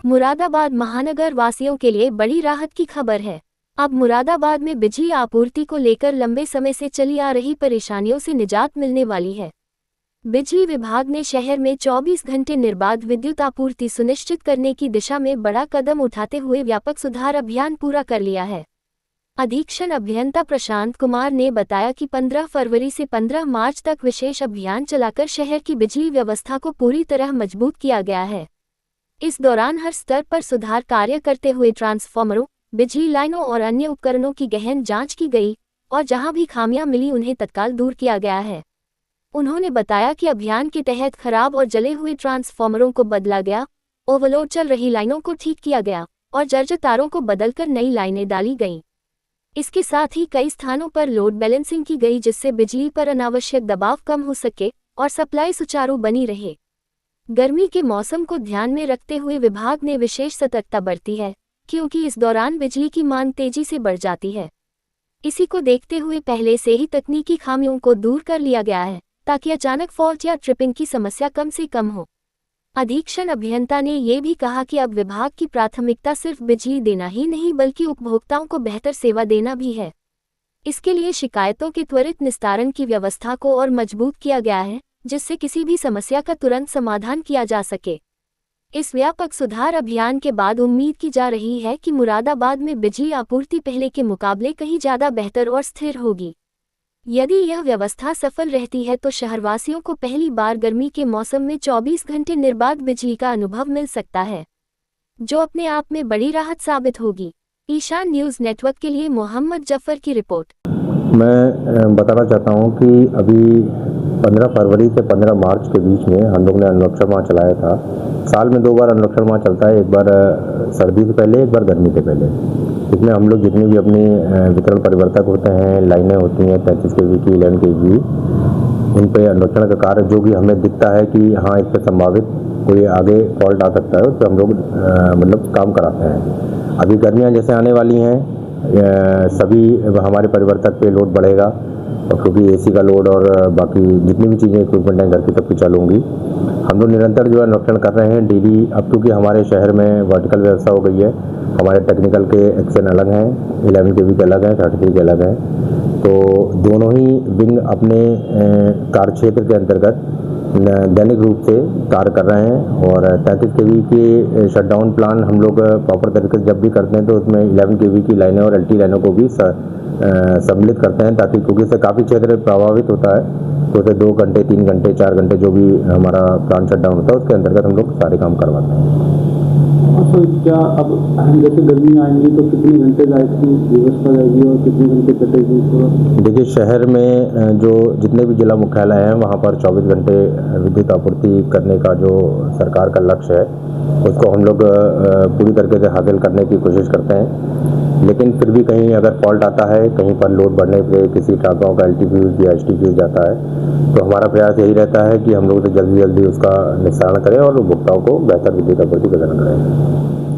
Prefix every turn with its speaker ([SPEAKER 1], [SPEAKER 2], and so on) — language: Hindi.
[SPEAKER 1] मुरादाबाद महानगर वासियों के लिए बड़ी राहत की खबर है। अब मुरादाबाद में बिजली आपूर्ति को लेकर लंबे समय से चली आ रही परेशानियों से निजात मिलने वाली है। बिजली विभाग ने शहर में 24 घंटे निर्बाध विद्युत आपूर्ति सुनिश्चित करने की दिशा में बड़ा कदम उठाते हुए व्यापक सुधार अभियान पूरा कर लिया है। अधीक्षण अभियंता प्रशांत कुमार ने बताया कि 15 फरवरी से 15 मार्च तक विशेष अभियान चलाकर शहर की बिजली व्यवस्था को पूरी तरह मजबूत किया गया है। इस दौरान हर स्तर पर सुधार कार्य करते हुए ट्रांसफार्मरों, बिजली लाइनों और अन्य उपकरणों की गहन जांच की गई और जहां भी खामियां मिली उन्हें तत्काल दूर किया गया है। उन्होंने बताया कि अभियान के तहत खराब और जले हुए ट्रांसफार्मरों को बदला गया, ओवरलोड चल रही लाइनों को ठीक किया गया और जर्जर तारों को बदलकर नई लाइनें डाली गईं। इसके साथ ही कई स्थानों पर लोड बैलेंसिंग की गई जिससे बिजली पर अनावश्यक दबाव कम हो सके और सप्लाई सुचारू बनी रहे। गर्मी के मौसम को ध्यान में रखते हुए विभाग ने विशेष सतर्कता बरती है, क्योंकि इस दौरान बिजली की मांग तेजी से बढ़ जाती है। इसी को देखते हुए पहले से ही तकनीकी खामियों को दूर कर लिया गया है, ताकि अचानक फॉल्ट या ट्रिपिंग की समस्या कम से कम हो। अधीक्षण अभियंता ने ये भी कहा कि अब विभाग की प्राथमिकता सिर्फ बिजली देना ही नहीं बल्कि उपभोक्ताओं को बेहतर सेवा देना भी है। इसके लिए शिकायतों के त्वरित निस्तारण की व्यवस्था को और मजबूत किया गया है, जिससे किसी भी समस्या का तुरंत समाधान किया जा सके। इस व्यापक सुधार अभियान के बाद उम्मीद की जा रही है कि मुरादाबाद में बिजली आपूर्ति पहले के मुकाबले कहीं ज़्यादा बेहतर और स्थिर होगी। यदि यह व्यवस्था सफल रहती है तो शहरवासियों को पहली बार गर्मी के मौसम में 24 घंटे निर्बाध बिजली का अनुभव मिल सकता है, जो अपने आप में बड़ी राहत साबित होगी। ईशान न्यूज़ नेटवर्क के लिए मोहम्मद जफर की रिपोर्ट।
[SPEAKER 2] मैं बताना चाहता हूं कि अभी 15 फरवरी से 15 मार्च के बीच में हम लोग ने अनुरक्षण माह चलाया था। साल में 2 बार अनुरक्षण माह चलता है, एक बार सर्दी से पहले, एक बार गर्मी से पहले। इसमें हम लोग जितने भी अपनी वितरण परिवर्तक होते हैं, लाइनें होती हैं 33 kV की, 11 kV, उन पे अनुरक्षण का कार्य जो भी हमें दिखता है कि हाँ इस पर संभावित कोई आगे फॉल्ट आ सकता है, उस पर हम लोग मतलब काम कराते हैं। अभी गर्मियाँ जैसे आने वाली हैं, सभी हमारे परिवर्तक पे लोड बढ़ेगा और क्योंकि एसी का लोड और बाकी जितनी भी चीज़ें इक्विपमेंट हैं घर की सबकी चालू होंगी। हम लोग निरंतर जो है अनुरक्षण कर रहे हैं डेली। अब क्योंकि हमारे शहर में वर्टिकल व्यवस्था हो गई है, हमारे टेक्निकल के एक्शन अलग हैं, 11 kV के अलग हैं, 33 के अलग हैं, तो दोनों ही विंग अपने कार्य क्षेत्र के अंतर्गत दैनिक रूप से कार्य कर रहे हैं। और 33 kV के शटडाउन प्लान हम लोग प्रॉपर तरीके से जब भी करते हैं तो उसमें 11 kV की लाइनें और LT लाइनों को भी सम्मिलित करते हैं, ताकि क्योंकि इससे काफ़ी क्षेत्र प्रभावित होता है, तो उसे 2 घंटे, 3 घंटे, 4 घंटे जो भी हमारा प्लान शटडाउन होता है उसके अंतर्गत हम लोग सारे काम करवाते हैं।
[SPEAKER 3] तो क्या अब जैसे गर्मी आएंगी तो कितने घंटे लाइट की व्यवस्था रहेगी और कितने घंटे कटेगी?
[SPEAKER 2] देखिए, शहर में जो जितने भी जिला मुख्यालय हैं वहाँ पर 24 घंटे विद्युत आपूर्ति करने का जो सरकार का लक्ष्य है उसको हम लोग पूरी तरीके से हासिल करने की कोशिश करते हैं। लेकिन फिर भी कहीं अगर फॉल्ट आता है, कहीं पर लोड बढ़ने पे किसी ट्रांसफार्मर का LT फ्यूज या HT फ्यूज जाता है, तो हमारा प्रयास यही रहता है कि हम लोग जल्दी जल्दी उसका निस्तारण करें और उपभोक्ताओं को बेहतर विद्युत आपूर्ति प्रदान करें।